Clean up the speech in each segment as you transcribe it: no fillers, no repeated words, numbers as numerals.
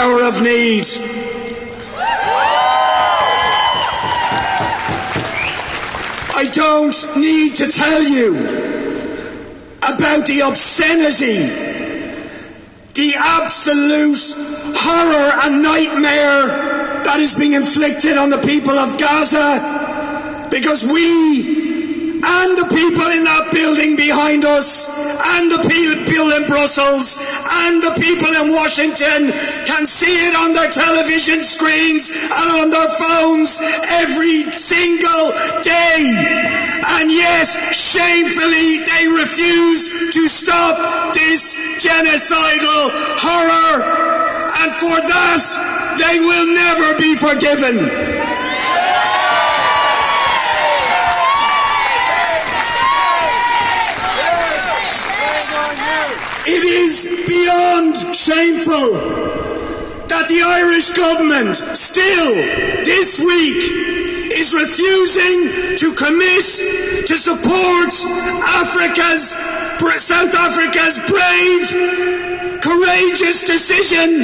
hour of need. I don't need to tell you about the obscenity, the absolute horror and nightmare that is being inflicted on the people of Gaza, because we and the people in that building behind us and the people in Brussels and the people in Washington can see it on their television screens and on their phones every single day. And yet, shamefully, they refuse to stop this genocidal horror, and for that, they will never be forgiven. It is beyond shameful that the Irish government still this week is refusing to commit to support South Africa's brave, courageous decision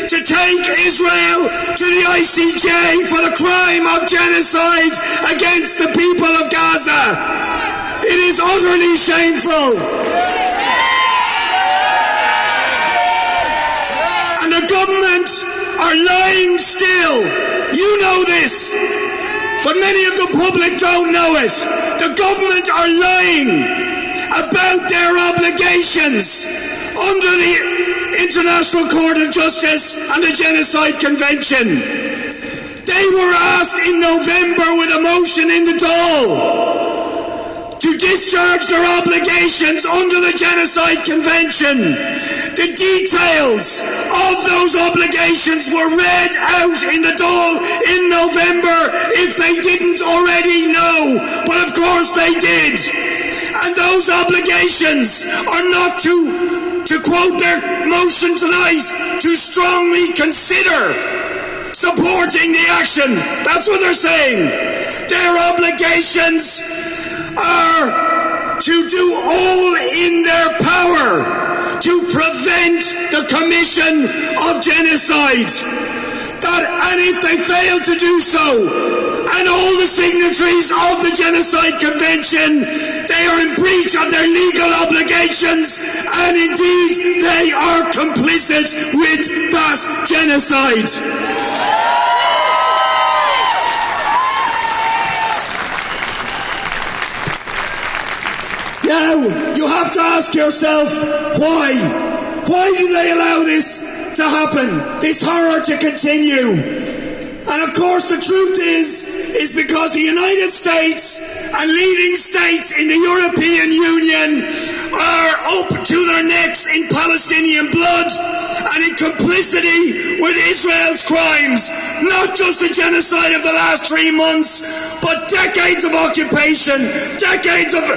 to take Israel to the ICJ for the crime of genocide against the people of Gaza. It is utterly shameful. The government are lying still. You know this, but many of the public don't know it. The government are lying about their obligations under the International Court of Justice and the Genocide Convention. They were asked in November with a motion in the Dáil to discharge their obligations under the Genocide Convention. The details of those obligations were read out in the Dáil in November if they didn't already know, but of course they did. And those obligations are not to quote their motion tonight, to strongly consider supporting the action. That's what they're saying. Their obligations are to do all in their power to prevent the commission of genocide. And if they fail to do so, and all the signatories of the Genocide Convention, they are in breach of their legal obligations, and indeed they are complicit with that genocide. Now, you have to ask yourself, why? Why do they allow this to happen, this horror to continue? And of course the truth is because the United States and leading states in the European Union are up to their necks in Palestinian blood and in complicity with Israel's crimes. Not just the genocide of the last 3 months, but decades of occupation, decades of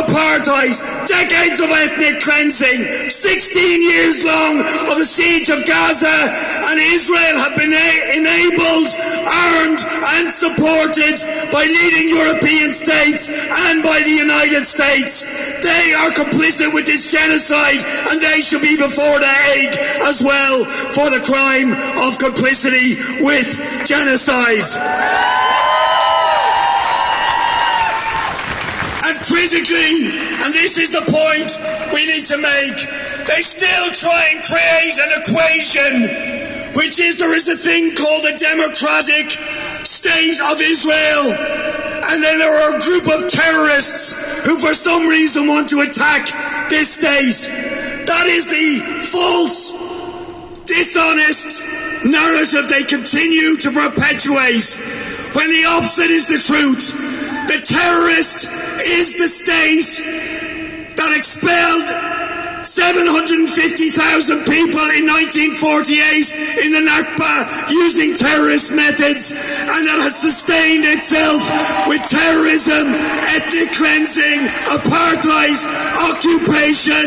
apartheid, decades of ethnic cleansing, 16 years long of the siege of Gaza, and Israel have been enabled, armed and supported by leading European states and by the United States. They are complicit with this genocide, and they should be before the Hague as well for the crime of complicity with genocide. And critically, and this is the point we need to make, they still try and create an equation, which is there is a thing called the democratic state of Israel, and then there are a group of terrorists who for some reason want to attack this state. That is the false, dishonest narrative they continue to perpetuate, when the opposite is the truth. The terrorist is the state that expelled 750,000 people in 1948 in the Nakba using terrorist methods, and that has sustained itself with terrorism, ethnic cleansing, apartheid, occupation,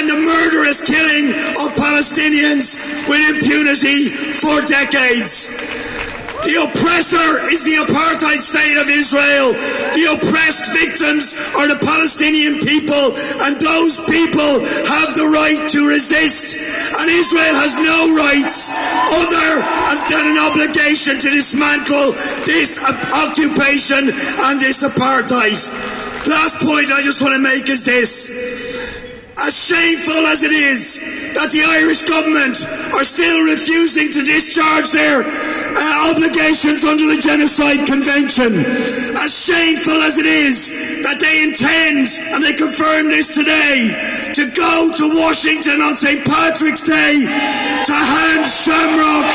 and the murderous killing of Palestinians with impunity for decades. The oppressor is the apartheid state of Israel. The oppressed victims are the Palestinian people, and those people have the right to resist. And Israel has no rights got an obligation to dismantle this occupation and this apartheid. Last point I just want to make is this. As shameful as it is that the Irish government are still refusing to discharge their obligations under the Genocide Convention, as shameful as it is that they intend, and they confirmed this today, to go to Washington on St. Patrick's Day to hand shamrock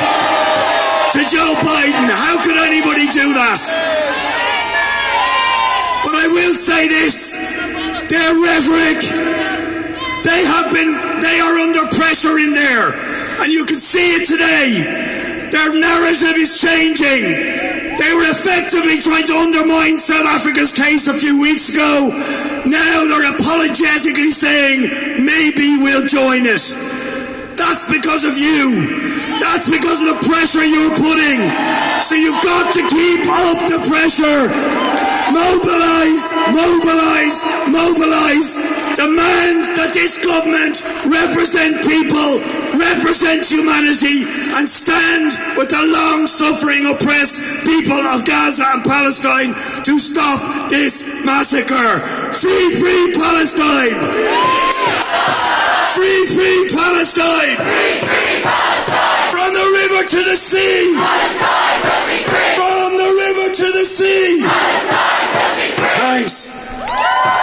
to Joe Biden. How could anybody do that? But I will say this, their rhetoric, they are under pressure in there, and you can see it today. Their narrative is changing. They were effectively trying to undermine South Africa's case a few weeks ago. Now they're apologetically saying, maybe we'll join it. That's because of you. That's because of the pressure you're putting. So you've got to keep up the pressure. Mobilise, mobilise, mobilise. Demand that this government represent people, represent humanity, and stand with the long-suffering, oppressed people of Gaza and Palestine to stop this massacre. Free, free Palestine! Free, free Palestine! Free, free Palestine! From the river to the sea! Palestine will be free! From the river to the sea! Palestine will be free! Thanks.